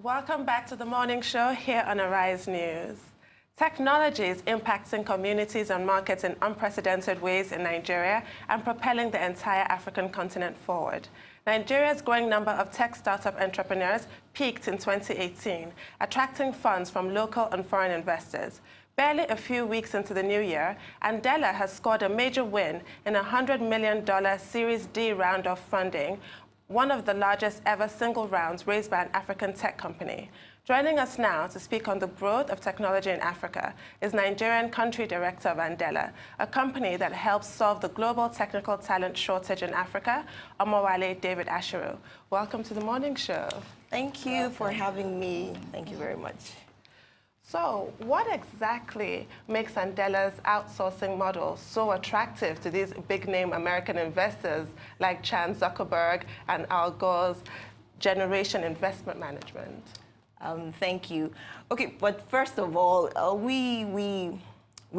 Welcome back to the morning show here on Arise News. Technology is impacting communities and markets in unprecedented ways in Nigeria and propelling the entire African continent forward. Nigeria's growing number of tech startup entrepreneurs peaked in 2018, attracting funds from local and foreign investors. Barely a few weeks into the new year, Andela has scored a major win in a $100 million Series D round of funding, one of the largest ever single rounds raised by an African tech company. Joining us now to speak on the growth of technology in Africa is Nigerian Country Director of Andela, a company that helps solve the global technical talent shortage in Africa, OMOWALE David Ashiru. Welcome to the morning show. Thank you for having me. Thank you very much. So, what exactly makes Andela's outsourcing model so attractive to these big-name American investors like Chan Zuckerberg and Al Gore's Generation Investment Management? Thank you. Okay, but first of all, we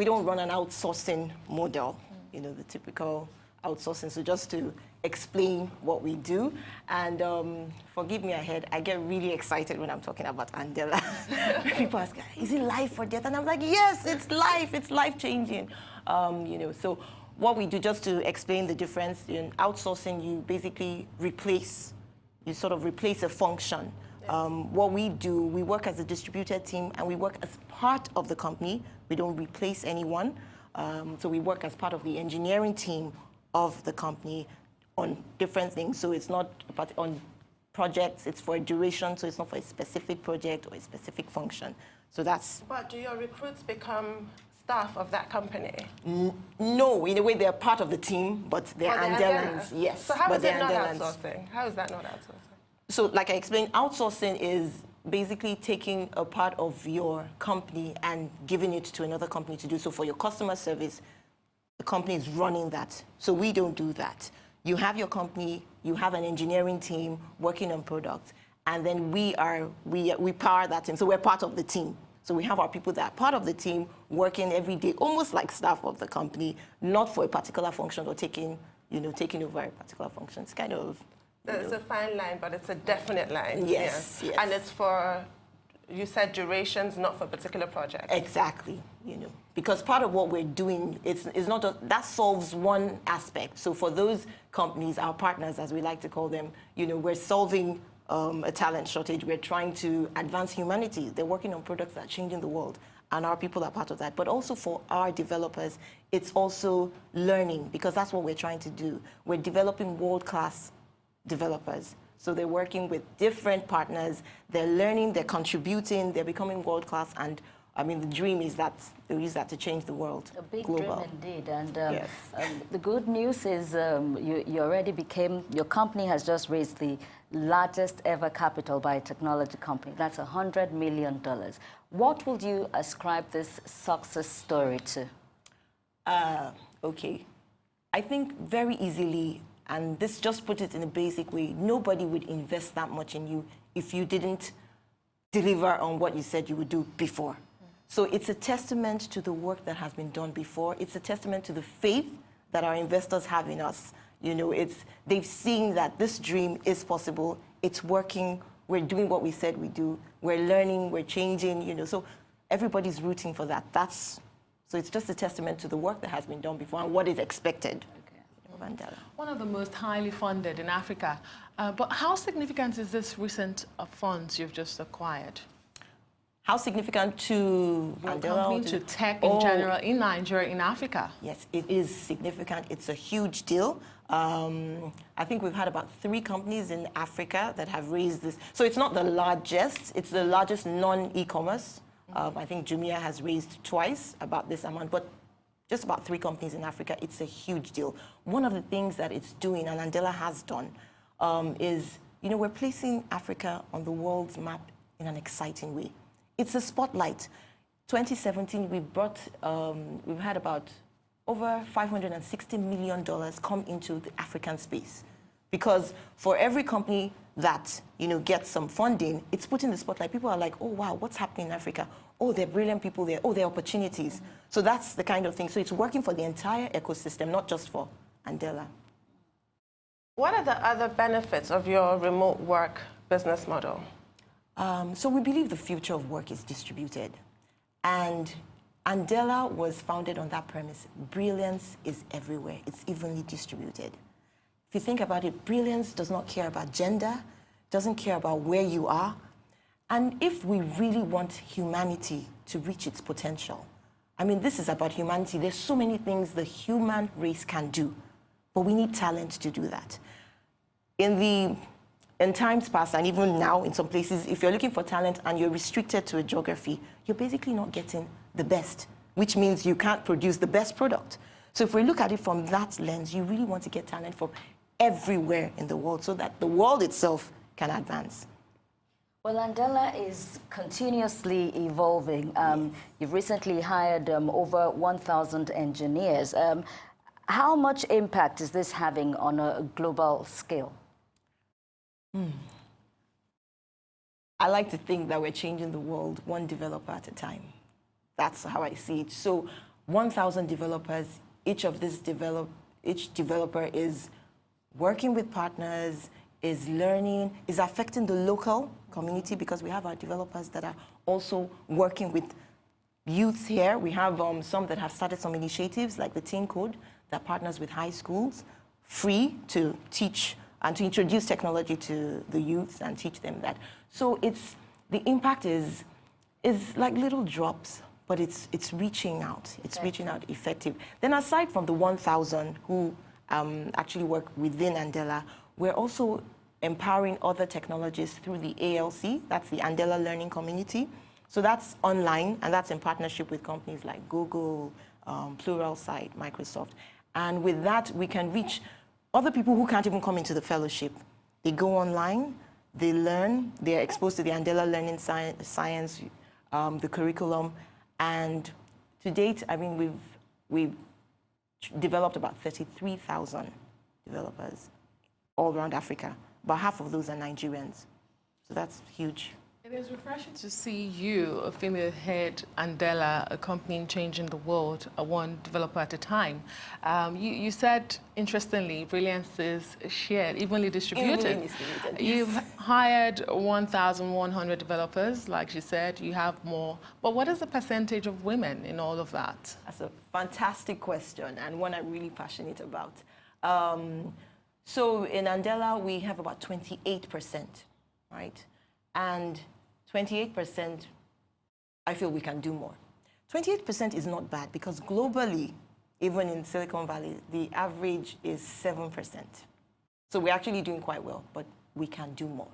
don't run an outsourcing model, you know, the typical outsourcing. So just to explain what we do, and forgive me ahead, I get really excited when I'm talking about Andela. People ask, is it life or death? And I'm like, yes, it's life-changing. You know, so what we do, just to explain the difference, in outsourcing, you basically you sort of replace a function. What we do, we work as a distributed team and we work as part of the company. We don't replace anyone. So we work as part of the engineering team of the company on different things. So it's not on projects, it's for a duration, so it's not for a specific project or a specific function. So that's... But do your recruits become staff of that company? No, in a way they're part of the team, but they're Andelans, yes. So how is it not outsourcing? How is that not outsourcing? So like I explained, outsourcing is basically taking a part of your company and giving it to another company to do. So for your customer service, the company is running that. So we don't do that. You have your company, you have an engineering team working on products, and then we power that team. So we're part of the team. So we have our people that are part of the team working every day, almost like staff of the company, not for a particular function or taking over a particular function. It's kind of... It's a fine line, but it's a definite line. Yes, yeah. yes. And it's for, you said durations, not for particular projects. Exactly, you know, because part of what we're doing is not that solves one aspect. So for those companies, our partners, as we like to call them, you know, we're solving a talent shortage. We're trying to advance humanity. They're working on products that are changing the world, and our people are part of that. But also for our developers, it's also learning, because that's what we're trying to do. We're developing world-class developers. So they're working with different partners, they're learning, they're contributing, they're becoming world-class, and I mean, the dream is that they use that to change the world. A big global. dream indeed. And yes. The good news is you already your company has just raised the largest ever capital by a technology company. That's $100 million. What would you ascribe this success story to? Okay. I think very easily, and this just put it in a basic way, nobody would invest that much in you if you didn't deliver on what you said you would do before. So it's a testament to the work that has been done before. It's a testament to the faith that our investors have in us. You know, they've seen that this dream is possible. It's working. We're doing what we said we do. We're learning. We're changing. You know, so everybody's rooting for that. So it's just a testament to the work that has been done before and what is expected. Andela. One of the most highly funded in Africa. But how significant is this recent funds you've just acquired? How significant to Andela? To tech in general, in Nigeria, in Africa? Yes, it is significant. It's a huge deal. I think we've had about 3 companies in Africa that have raised this. So it's not the largest. It's the largest non-e-commerce. I think Jumia has raised twice about this amount. But just about 3 companies in Africa, it's a huge deal. One of the things that it's doing, and Andela has done, is, you know, we're placing Africa on the world's map in an exciting way. It's a spotlight. 2017, we've had about over $560 million come into the African space. Because for every company that, you know, gets some funding, it's put in the spotlight. People are like, oh, wow, what's happening in Africa? Oh, there are brilliant people there. Oh, there are opportunities. Mm-hmm. So that's the kind of thing. So it's working for the entire ecosystem, not just for Andela. What are the other benefits of your remote work business model? So we believe the future of work is distributed. And Andela was founded on that premise. Brilliance is everywhere. It's evenly distributed. If you think about it, brilliance does not care about gender, doesn't care about where you are. And if we really want humanity to reach its potential, I mean, this is about humanity. There's so many things the human race can do, but we need talent to do that. In times past, and even now in some places, if you're looking for talent and you're restricted to a geography, you're basically not getting the best, which means you can't produce the best product. So if we look at it from that lens, you really want to get talent from everywhere in the world so that the world itself can advance. Well, Andela is continuously evolving. You've recently hired over 1,000 engineers. How much impact is this having on a global scale? I like to think that we're changing the world one developer at a time. That's how I see it. So 1,000 developers, each developer is working with partners, is learning, is affecting the local community, because we have our developers that are also working with youths here. We have some that have started some initiatives like the Teen Code that partners with high schools, free to teach and to introduce technology to the youth and teach them that. So the impact is like little drops, but it's reaching out. It's reaching out effective. Then aside from the 1,000 who actually work within Andela, we're also empowering other technologists through the ALC, that's the Andela Learning Community. So that's online, and that's in partnership with companies like Google, Pluralsight, Microsoft. And with that, we can reach other people who can't even come into the fellowship. They go online, they learn, they're exposed to the Andela Learning Science, the curriculum, and to date, I mean, we've developed about 33,000 developers all around Africa. About half of those are Nigerians. So that's huge. It is refreshing to see you, a female head, Andela, a company changing the world, one developer at a time. You said, interestingly, brilliance is shared, evenly distributed. Evenly distributed, yes. You've hired 1,100 developers, like you said, you have more. But what is the percentage of women in all of that? That's a fantastic question, and one I'm really passionate about. So in Andela, we have about 28%, right? And 28%, I feel we can do more. 28% is not bad, because globally, even in Silicon Valley, the average is 7%. So we're actually doing quite well, but we can do more.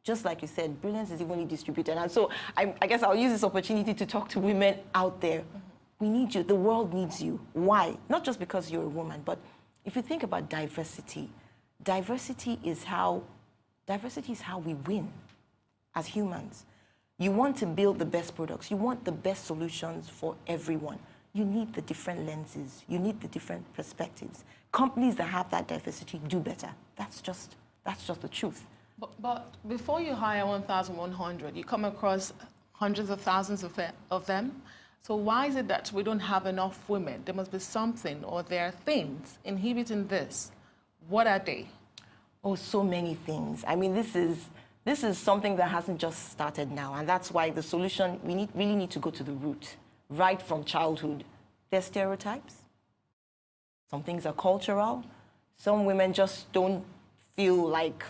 Just like you said, brilliance is evenly distributed. And so I guess I'll use this opportunity to talk to women out there. We need you. The world needs you. Why? Not just because you're a woman, but if you think about diversity, diversity is how we win as humans. You want to build the best products. You want the best solutions for everyone. You need the different lenses. You need the different perspectives. Companies that have that diversity do better. That's just the truth. But before you hire 1,100, you come across hundreds of thousands of them. So why is it that we don't have enough women? There must be something, or there are things inhibiting this. What are they? Oh, so many things. I mean, this is something that hasn't just started now, and that's why the solution, we really need to go to the root, right from childhood. There's stereotypes. Some things are cultural. Some women just don't feel like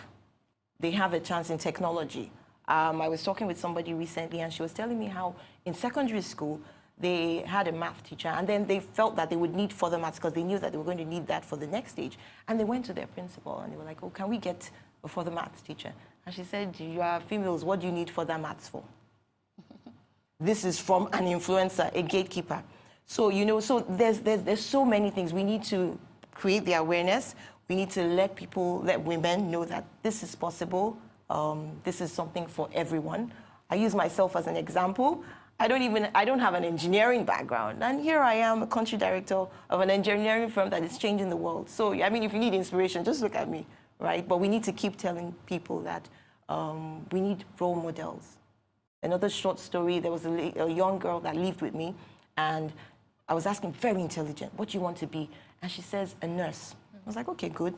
they have a chance in technology. I was talking with somebody recently, and she was telling me how in secondary school, they had a math teacher, and then they felt that they would need further maths because they knew that they were going to need that for the next stage. And they went to their principal, and they were like, oh, can we get a further maths teacher? And she said, you are females, what do you need further maths for? This is from an influencer, a gatekeeper. So, you know, so there's so many things. We need to create the awareness. We need to let women know that this is possible. This is something for everyone. I use myself as an example. I don't have an engineering background. And here I am, a country director of an engineering firm that is changing the world. So, I mean, if you need inspiration, just look at me, right? But we need to keep telling people that we need role models. Another short story, there was a young girl that lived with me, and I was asking, very intelligent, what do you want to be? And she says, a nurse. I was like, okay, good.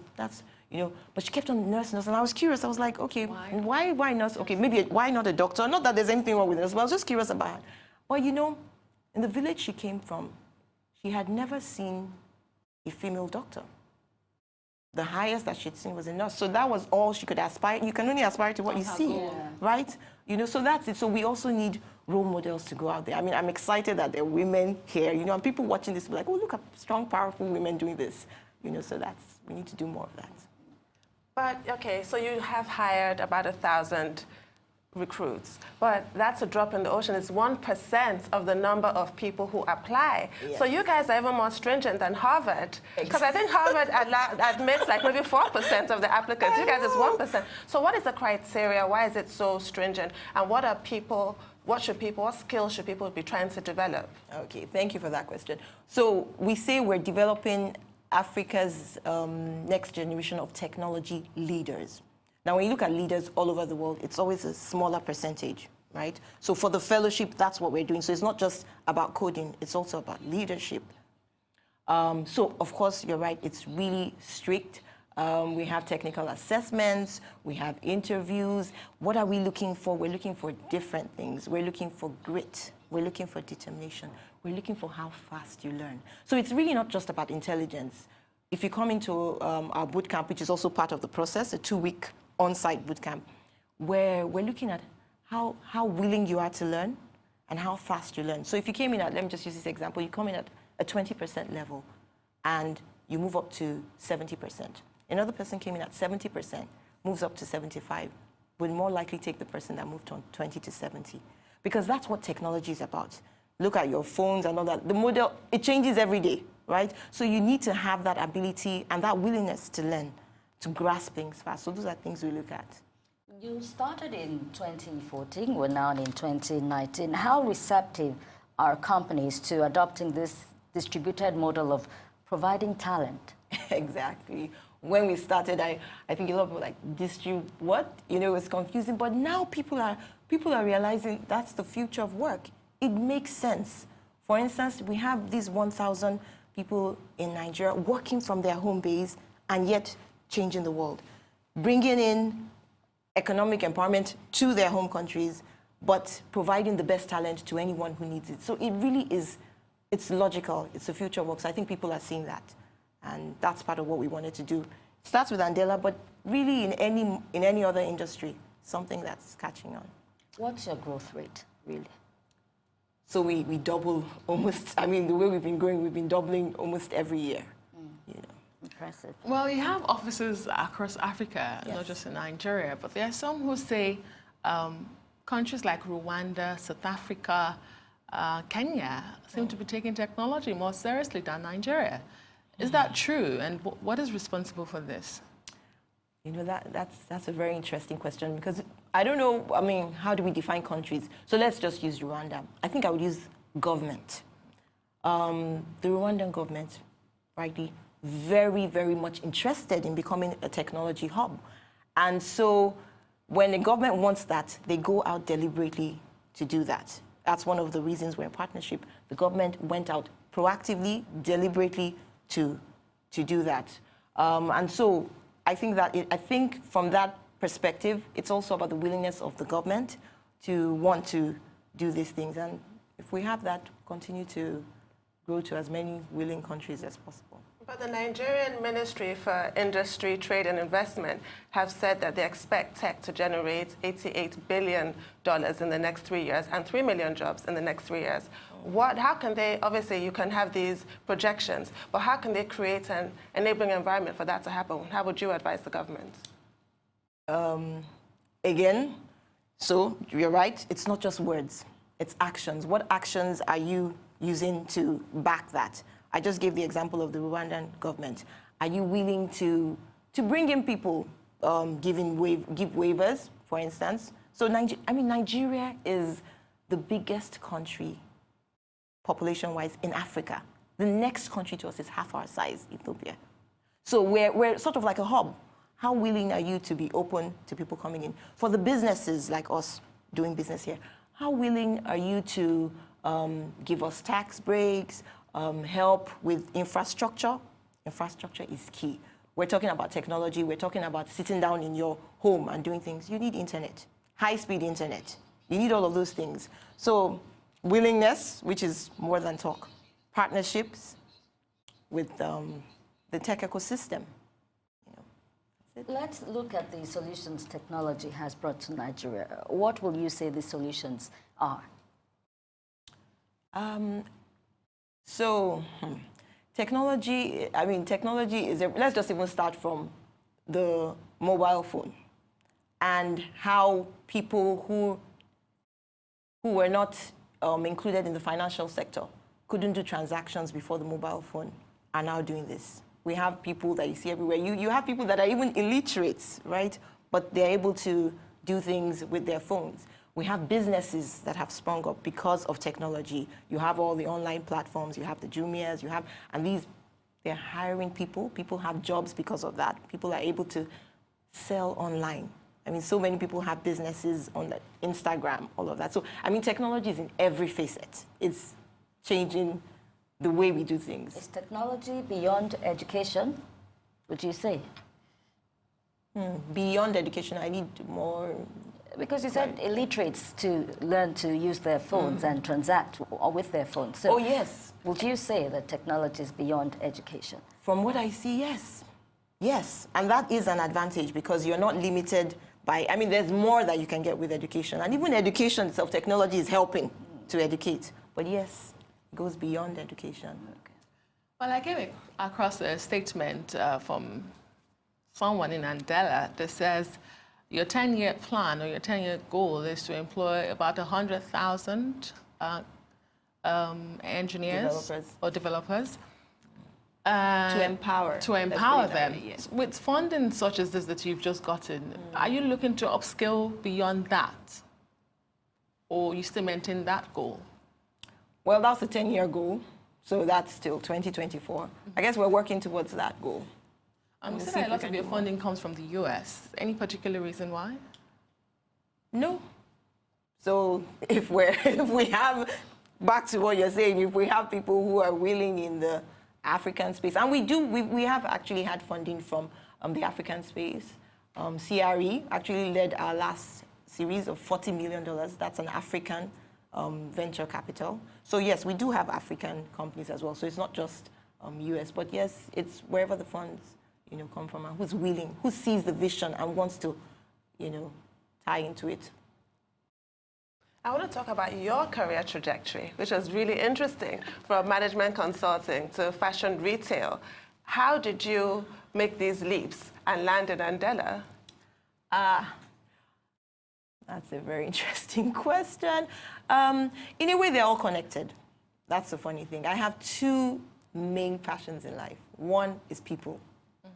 you know, but she kept on nurse, and I was curious. I was like, okay, why nurse? Okay, maybe why not a doctor? Not that there's anything wrong with nurse, but I was just curious about her. Well, you know, in the village she came from, she had never seen a female doctor. The highest that she'd seen was a nurse. So that was all she could aspire. You can only aspire to what you see, right? You know, so that's it. So we also need role models to go out there. I mean, I'm excited that there are women here, you know, and people watching this will be like, oh, look at strong, powerful women doing this. You know, so we need to do more of that. But, okay, so you have hired about 1,000 recruits, but that's a drop in the ocean. It's 1% of the number of people who apply. Yes. So you guys are even more stringent than Harvard, because I think Harvard admits like maybe 4% of the applicants. You guys is 1%. So what is the criteria? Why is it so stringent? And what skills should people be trying to develop? Okay, thank you for that question. So we say we're developing Africa's next generation of technology leaders. Now, when you look at leaders all over the world, it's always a smaller percentage, right? So for the fellowship, that's what we're doing. So it's not just about coding, it's also about leadership. So, of course, you're right, it's really strict. We have technical assessments, we have interviews. What are we looking for? We're looking for different things. We're looking for grit. We're looking for determination. We're looking for how fast you learn. So it's really not just about intelligence. If you come into our boot camp, which is also part of the process, a 2-week on-site boot camp, where we're looking at how willing you are to learn and how fast you learn. So if you came in at, let me just use this example, you come in at a 20% level and you move up to 70%. Another person came in at 70%, moves up to 75, would more likely take the person that moved on 20 to 70. Because that's what technology is about. Look at your phones and all that. The model, it changes every day, right? So you need to have that ability and that willingness to learn, to grasp things fast. So those are things we look at. You started in 2014, we're now in 2019. How receptive are companies to adopting this distributed model of providing talent? Exactly. When we started, I think a lot of people were like, what? You know, it was confusing. But now people are realizing that's the future of work. It makes sense. For instance, we have these 1,000 people in Nigeria working from their home base and yet changing the world, bringing in economic empowerment to their home countries, but providing the best talent to anyone who needs it. So it really is, it's logical. It's the future of work. So I think people are seeing that. And that's part of what we wanted to do. It starts with Andela, but really in any other industry, something that's catching on. What's your growth rate, really? So we double almost, I mean, the way we've been going, we've been doubling almost every year. You know. Impressive. Well, you have offices across Africa, Yes. not just in Nigeria, but there are some who say countries like Rwanda, South Africa, Kenya seem to be taking technology more seriously than Nigeria. Is that true? And what is responsible for this? You know, that's a very interesting question because I don't know, I mean, how do we define countries? So let's just use Rwanda. I think I would use government. The Rwandan government, rightly, very, very much interested in becoming a technology hub. And so when the government wants that, they go out deliberately to do that. That's one of the reasons we're in partnership. The government went out proactively, deliberately to do that. And so I think from that perspective, it's also about the willingness of the government to want to do these things. And if we have that, continue to grow to as many willing countries as possible. But the Nigerian Ministry for Industry, Trade and Investment have said that they expect tech to generate $88 billion in the next 3 years and 3 million jobs in the next 3 years. How can they, obviously you can have these projections, but how can they create an enabling environment for that to happen? How would you advise the government? Again, so you're right, it's not just words, it's actions. What actions are you using to back that? I just gave the example of the Rwandan government. Are you willing to bring in people, give waivers, for instance? So Nigeria is the biggest country, population-wise, in Africa. The next country to us is half our size, Ethiopia. So we're sort of like a hub. How willing are you to be open to people coming in? For the businesses like us doing business here, how willing are you to give us tax breaks, help with infrastructure? Infrastructure is key. we're talking about technology, we're talking about sitting down in your home and doing things, you need internet, high-speed internet. You need all of those things. So willingness, which is more than talk, partnerships with the tech ecosystem. Let's look at the solutions technology has brought to Nigeria. What will you say the solutions are? Technology, technology is, let's just even start from the mobile phone and how people who were not included in the financial sector couldn't do transactions before the mobile phone are now doing this. We have people that you see everywhere. You have people that are even illiterate, right? But they're able to do things with their phones. We have businesses that have sprung up because of technology. You have all the online platforms, you have the Jumias, and they're hiring people. People have jobs because of that. People are able to sell online. So many people have businesses on Instagram, all of that. So, technology is in every facet. It's changing the way we do things. Is technology beyond education, would you say? Beyond education, I need more... Because you said illiterates to learn to use their phones and transact with their phones. So yes. Would you say that technology is beyond education? From what I see, yes. Yes, and that is an advantage because you're not limited by... there's more that you can get with education. And even education itself, technology is helping to educate. But yes, it goes beyond education. Okay. Well, I came across a statement from someone in Andela that says your 10-year plan or your 10-year goal is to employ about 100,000 engineers or developers. To empower. To empower them. Yes. With funding such as this that you've just gotten, are you looking to upskill beyond that? Or you still maintain that goal? Well, that's a 10-year goal, so that's still 2024. I guess we're working towards that goal. You said that a lot of your funding comes from the US. Any particular reason why? No. So if we have, back to what you're saying, if we have people who are willing in the African space, and we have actually had funding from the African space. CRE actually led our last series of $40 million. That's an African venture capital. So yes, we do have African companies as well. So it's not just US, but yes, it's wherever the funds come from and who's willing, who sees the vision and wants to, tie into it. I want to talk about your career trajectory, which was really interesting, from management consulting to fashion retail. How did you make these leaps and land in Andela? That's a very interesting question. In a way, they're all connected. That's the funny thing. I have two main passions in life. One is people.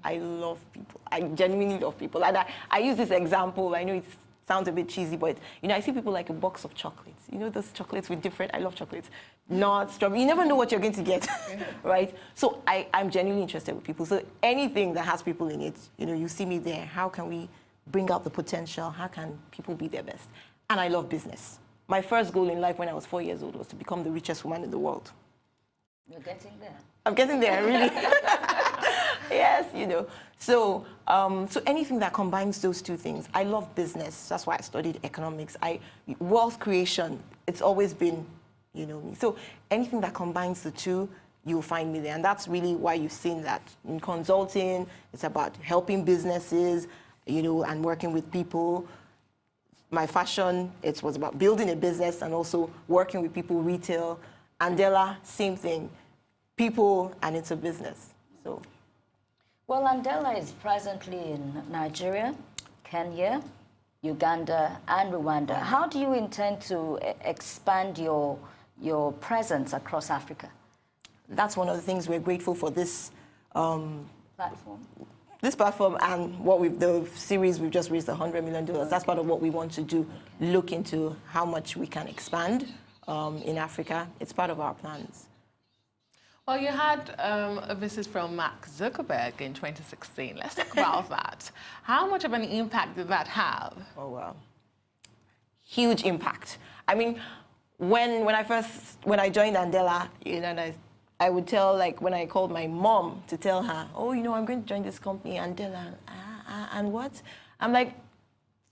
I love people. I genuinely love people. And I use this example. I know it sounds a bit cheesy, but I see people like a box of chocolates. Those chocolates with different, I love chocolates. Nuts, strawberry. You never know what you're going to get, right? So I'm genuinely interested with people. So anything that has people in it, you see me there. How can we bring out the potential? How can people be their best? And I love business. My first goal in life when I was 4 years old was to become the richest woman in the world. You're getting there. I'm getting there, really. Yes, So, so anything that combines those two things. I love business. That's why I studied economics. Wealth creation, it's always been, me. So anything that combines the two, you'll find me there. And that's really why you've seen that. In consulting, it's about helping businesses, and working with people. My fashion, it was about building a business and also working with people, retail. Andela, same thing. People and it's a business. So, well, Andela is presently in Nigeria, Kenya, Uganda, and Rwanda. How do you intend to expand your presence across Africa? That's one of the things we're grateful for this platform. This platform and the series we've just raised $100 million. That's part of what we want to do. Okay. Look into how much we can expand in Africa. It's part of our plans. Well, you had a visit from Mark Zuckerberg in 2016. Let's talk about that. How much of an impact did that have? Oh, wow. Huge impact. When I joined Andela, and I would tell, like, when I called my mom to tell her, oh, you know, I'm going to join this company, Andela, and what? I'm like,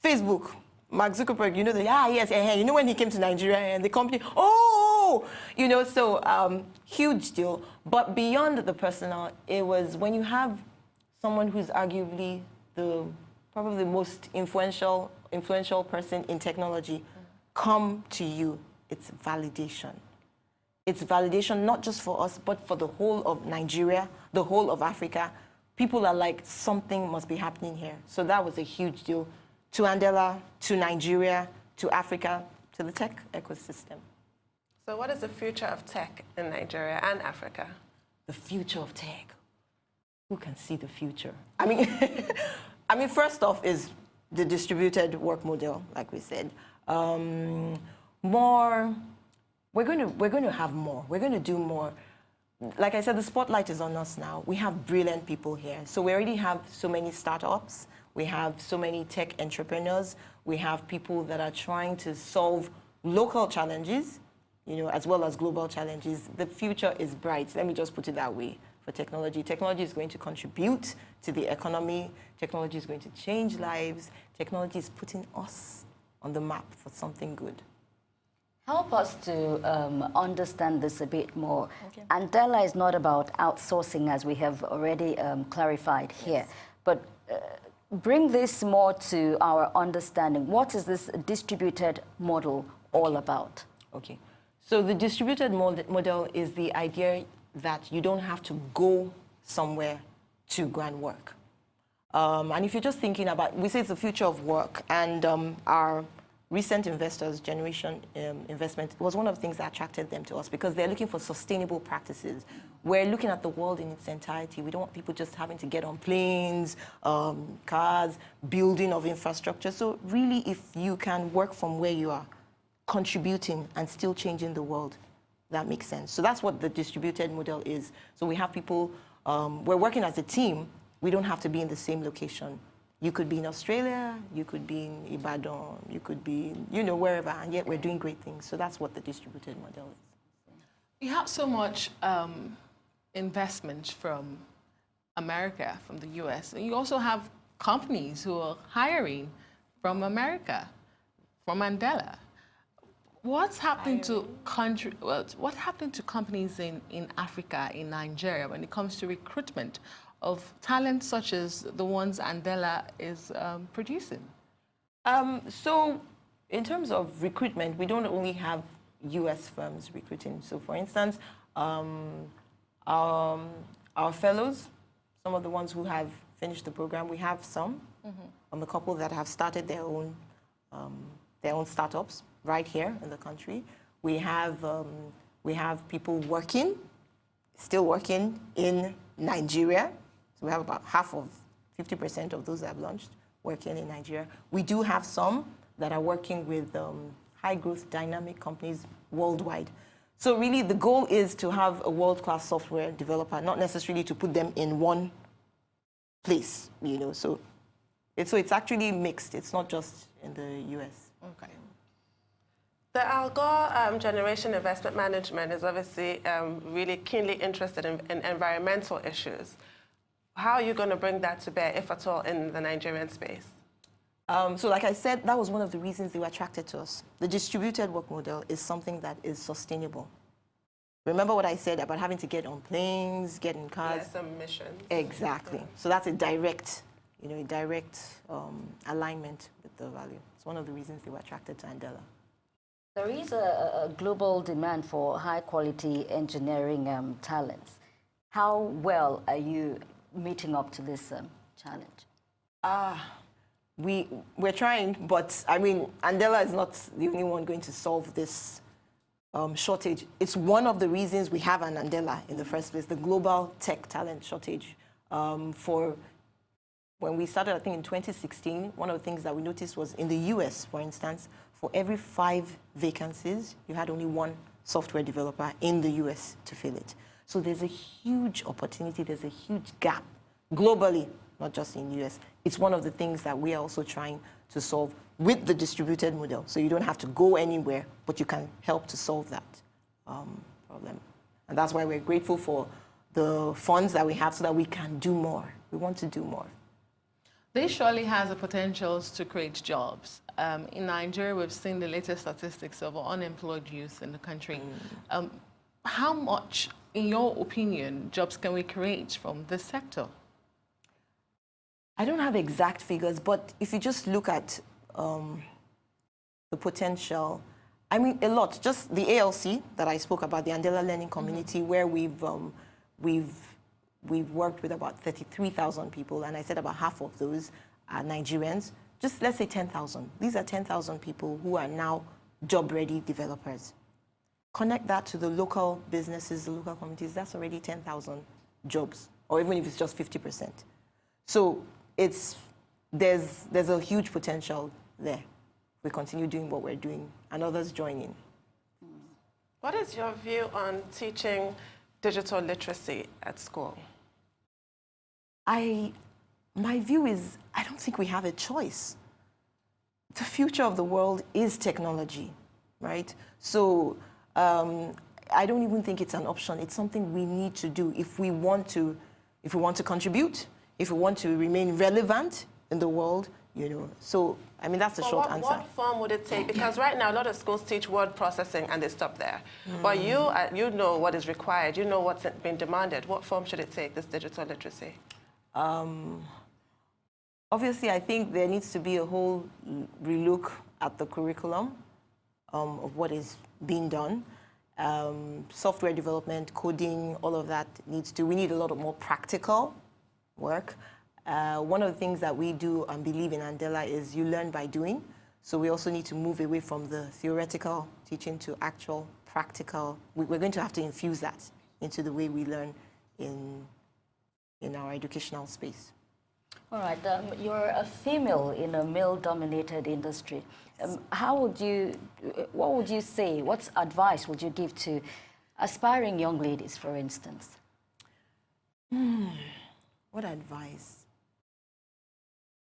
Facebook, Mark Zuckerberg, you know, yes, you know, when he came to Nigeria and the company, oh, you know, so huge deal. But beyond the personal, it was when you have someone who's arguably probably the most influential person in technology come to you, it's validation. It's validation not just for us, but for the whole of Nigeria, the whole of Africa. People are like, something must be happening here. So that was a huge deal to Andela, to Nigeria, to Africa, to the tech ecosystem. So what is the future of tech in Nigeria and Africa? The future of tech. Who can see the future? I mean, first off is the distributed work model, like we said. We're going to have more. We're going to do more. Like I said, the spotlight is on us now. We have brilliant people here. So we already have so many startups. We have so many tech entrepreneurs. We have people that are trying to solve local challenges, you know, as well as global challenges. The future is bright. Let me just put it that way for technology. Technology is going to contribute to the economy. Technology is going to change lives. Technology is putting us on the map for something good. Help us to understand this a bit more. Okay. Andela is not about outsourcing, as we have already clarified here, but bring this more to our understanding. What is this distributed model all about? Okay. So the distributed model is the idea that you don't have to go somewhere to go and work. And if you're just thinking about, we say it's the future of work, and our recent investors, Generation Investment, was one of the things that attracted them to us because they're looking for sustainable practices. We're looking at the world in its entirety. We don't want people just having to get on planes, cars, building of infrastructure. So really, if you can work from where you are, contributing and still changing the world, that makes sense. So that's what the distributed model is. So we have people, we're working as a team. We don't have to be in the same location. You could be in Australia, you could be in Ibadan, you could be, you know, wherever, and yet we're doing great things. So that's what the distributed model is. You have so much investment from America, from the US, and you also have companies who are hiring from America, from Andela. What's happening to what happened to companies in Africa, in Nigeria, when it comes to recruitment of talent such as the ones Andela is producing? So in terms of recruitment, we don't only have US firms recruiting. So for instance, our fellows, some of the ones who have finished the program, we have some, a couple that have started their own startups right here in the country. We have people still working in Nigeria. So we have about 50% of those that have launched working in Nigeria. We do have some that are working with high-growth dynamic companies worldwide. So really the goal is to have a world-class software developer, not necessarily to put them in one place, you know. So it's actually mixed. It's not just in the US. Okay. The Al Gore Generation Investment Management is obviously really keenly interested in environmental issues. How are you going to bring that to bear, if at all, in the Nigerian space? So like I said, that was one of the reasons they were attracted to us. The distributed work model is something that is sustainable. Remember what I said about having to get on planes, get in cars? Yes, some missions. Exactly. Yeah. So that's a direct alignment with the value. It's one of the reasons they were attracted to Andela. There is a global demand for high-quality engineering talents. How well are you meeting up to this challenge? We're trying, but I mean, Andela is not the only one going to solve this shortage. It's one of the reasons we have an Andela in the first place, the global tech talent shortage. When we started, I think in 2016, one of the things that we noticed was in the US, for instance, for every 5 vacancies, you had only 1 software developer in the US to fill it. So there's a huge opportunity, there's a huge gap globally, not just in the US. It's one of the things that we are also trying to solve with the distributed model. So you don't have to go anywhere, but you can help to solve that problem. And that's why we're grateful for the funds that we have so that we can do more. We want to do more. This surely has the potentials to create jobs. In Nigeria, we've seen the latest statistics of unemployed youth in the country. How much, in your opinion, jobs can we create from this sector? I don't have exact figures, but if you just look at the potential, I mean, a lot. Just the ALC that I spoke about, the Andela Learning Community, where we've worked with about 33,000 people, and I said about half of those are Nigerians. Just let's say 10,000. These are 10,000 people who are now job-ready developers. Connect that to the local businesses, the local communities, that's already 10,000 jobs, or even if it's just 50%. So there's a huge potential there. We continue doing what we're doing, and others join in. What is your view on teaching digital literacy at school? My view is, I don't think we have a choice. The future of the world is technology, right? So I don't even think it's an option. It's something we need to do if we want to contribute, if we want to remain relevant in the world, you know. So, I mean, that's the short answer. What form would it take? Because right now, a lot of schools teach word processing and they stop there. But you know what is required. You know what's been demanded. What form should it take, this digital literacy? Obviously, I think there needs to be a whole relook at the curriculum of what is being done. Software development, coding, all of that we need a lot of more practical work. One of the things that we do and believe in Andela is you learn by doing. So we also need to move away from the theoretical teaching to actual practical. We're going to have to infuse that into the way we learn in our educational space. All right, you're a female in a male-dominated industry. What would you say, what advice would you give to aspiring young ladies, for instance? What advice?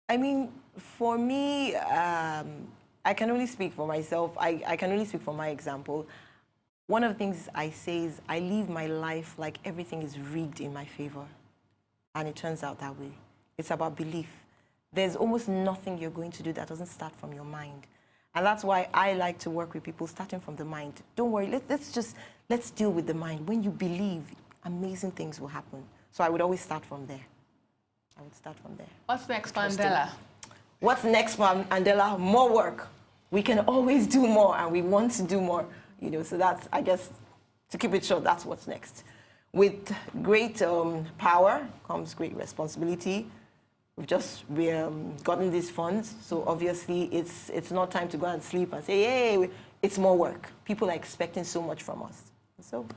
I mean, for me, I can only speak for myself. I can only speak for my example. One of the things I say is I live my life like everything is rigged in my favor. And it turns out that way. It's about belief. There's almost nothing you're going to do that doesn't start from your mind. And that's why I like to work with people starting from the mind. Don't worry, let's deal with the mind. When you believe, amazing things will happen. So I would always start from there. I would start from there. What's next for Andela? What's next for Andela? More work. We can always do more, and we want to do more. You know, so that's, I guess, to keep it short, that's what's next. With great power comes great responsibility. We've just gotten these funds, so obviously it's not time to go and sleep and say, hey, it's more work. People are expecting so much from us. So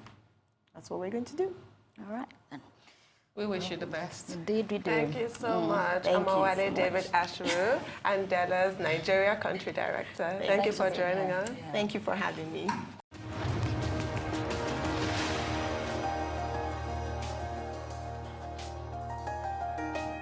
that's what we're going to do. All right, then. We wish you the best. Indeed, we do. Thank you so much, Thank you OMOWALE so David Ashiru, Andela's Nigeria Country Director. Thank you for joining us. Thank you for having me.